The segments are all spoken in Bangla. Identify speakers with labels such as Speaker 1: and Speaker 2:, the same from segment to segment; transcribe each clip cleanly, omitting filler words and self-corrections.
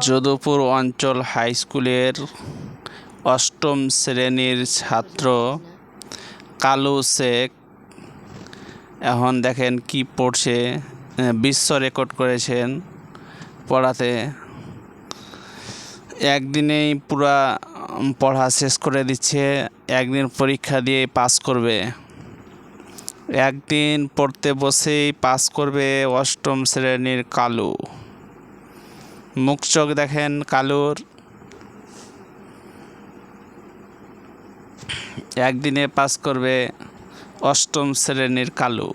Speaker 1: যদুপুর অঞ্চল হাই স্কুলের অষ্টম শ্রেণীর ছাত্র কালু শেখ এখন দেখেন কি পড়ছে, বিশ্ব রেকর্ড করেছেন পড়াতে। একদিনেই পুরা পড়া শেষ করে দিচ্ছে, একদিন পরীক্ষা দিয়ে পাস করবে। একদিন পড়তে বসেই পাস করবে অষ্টম শ্রেণীর কালু। মুখ চোখ দেখেন কালুর, একদিনে পাস করবে অষ্টম শ্রেণীর কালু।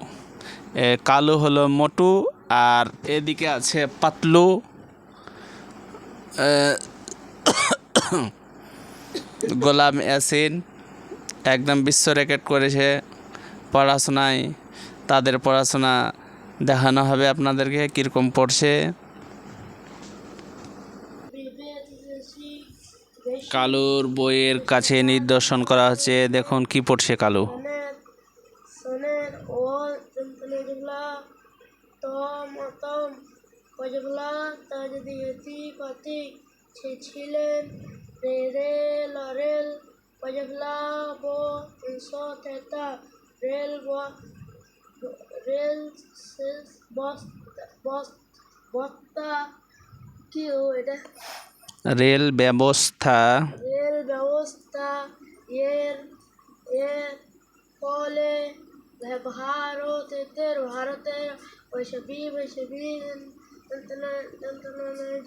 Speaker 1: কালু হলো মোটু, আর এদিকে আছে পাতলু। গোলাম ইয়াসিন একদম বিশ্ব রেকর্ড করেছে পড়াশোনায়। তাদের পড়াশোনা দেখানো হবে আপনাদেরকে কীরকম পড়ছে। কালুর বইয়ের কাছে নিদর্শন করা হচ্ছে, দেখুন কি পড়ছে কালু।
Speaker 2: ছিলেন রে রে লরেল পজবলা বো 300 রেল রেল বস্তা কি এটা
Speaker 1: রেল ব্যবস্থা
Speaker 2: এর এর ফলে ভারতের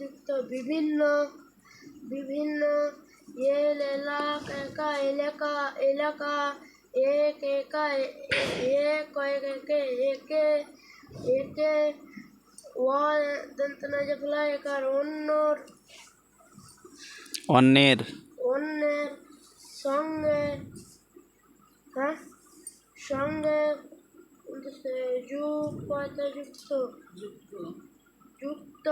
Speaker 2: যুক্ত বিভিন্ন বিভিন্ন এলাকা একে
Speaker 1: অন্যের
Speaker 2: সঙ্গে যুক্ত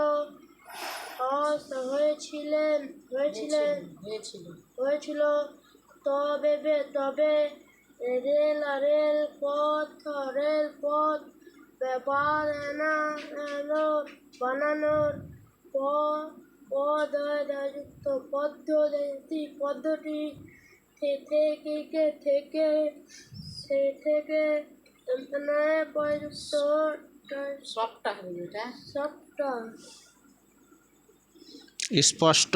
Speaker 2: হয়েছিল। তবে রেলপথ বানানোর পদ্ধতি থেকে
Speaker 1: স্পষ্ট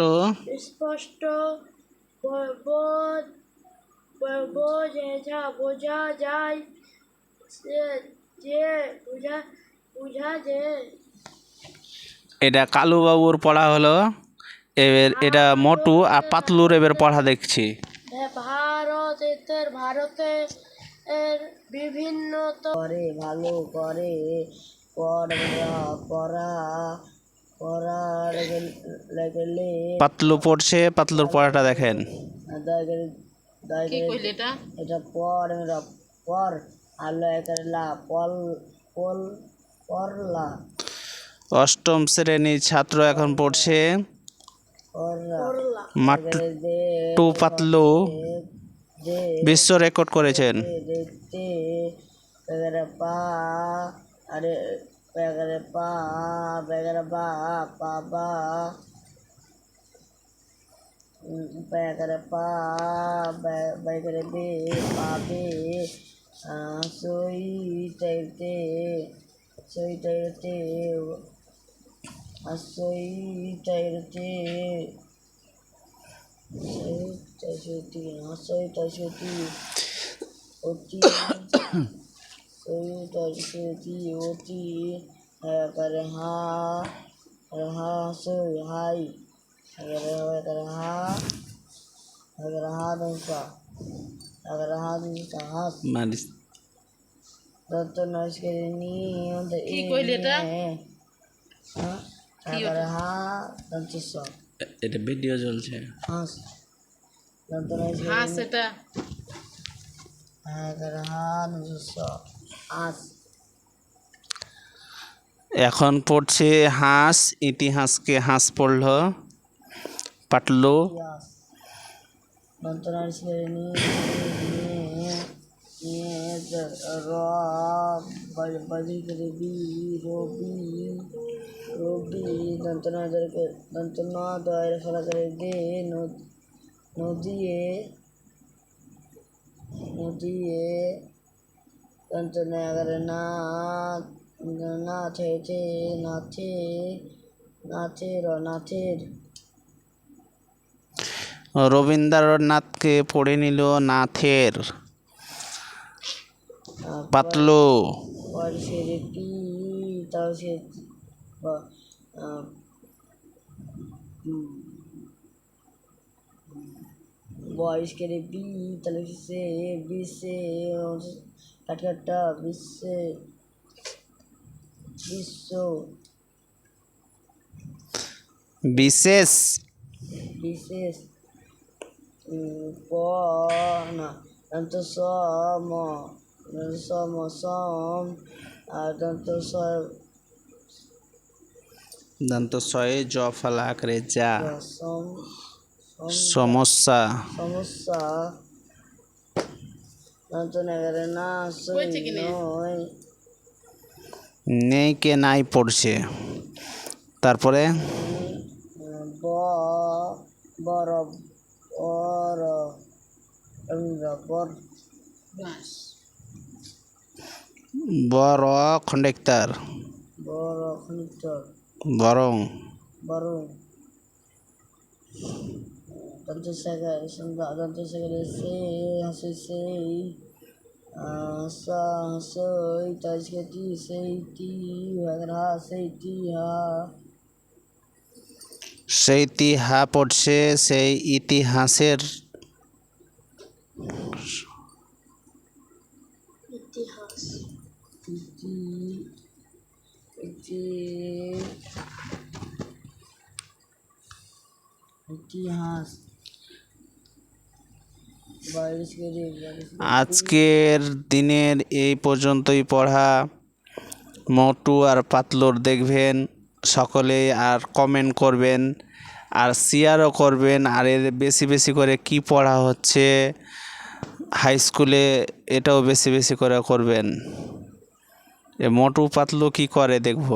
Speaker 2: বোঝা যায় যে
Speaker 1: এটা কালু বাবুর পড়া হলো। এবার এটা মোটু আর পাতলুর এবার পড়া দেখছি।
Speaker 2: ভারতের বিভিন্ন ভালো করে
Speaker 1: পাতলু পড়ছে, পাতলুর পড়াটা দেখেন।
Speaker 2: এটা পর আলো পরলা
Speaker 1: অষ্টম শ্রেণীর ছাত্র এখন পড়ছে। মাট্টু পাতলু বিশ্ব রেকর্ড করেছেন। এটা ভিডিও চলছে। এখন পড়ছে হাঁস, ইতিহাসকে হাঁস পড়ল পাটলু।
Speaker 2: বি দন্ত নয়কে দন্ত ন দয়ের ফলাকারে দে নদিয়ে নদিয়ে দন্ত নয়াগারে না নাথে নাথে নাথের
Speaker 1: রবীন্দ্রনাথকে পড়ে নিল নাথের পাতলু।
Speaker 2: পরিশের পি তাও সে বয়স করে বি তাহলে সে বিশে কাটকাটা বিশ্বে বিশ্ব
Speaker 1: বিশেষ
Speaker 2: বিশেষ প না দন্ত সম আর
Speaker 1: দন্ত সয়ে জ ফলা আকারে যা
Speaker 2: সম
Speaker 1: সমস্যা
Speaker 2: সমস্যা দন্ত নগরে না সই নয়
Speaker 1: নেই কে নাই পড়ছে। তারপরে
Speaker 2: ব বর বর বর
Speaker 1: বড় খন্ডেক্তার
Speaker 2: বর খনিক্তর
Speaker 1: বরং
Speaker 2: বরং দন্ত সাগরে সে হাসি সেই হাসই তাজকেটি সেইটি সেইটি
Speaker 1: সেইটি হা পড়ছে সেই ইতিহাসের
Speaker 2: ইতিহাস ইতিহাস
Speaker 1: আজকের দিনের এই পর্যন্তই পড়া। মোটু আর পাতলুর দেখবেন সকলেই, আর কমেন্ট করবেন আর শেয়ারও করবেন। আর এর বেশি বেশি করে কি পড়া হচ্ছে হাই স্কুলে এটাও বেশি বেশি করে করবেন। এ মোটু পাতলু কি করে দেখব।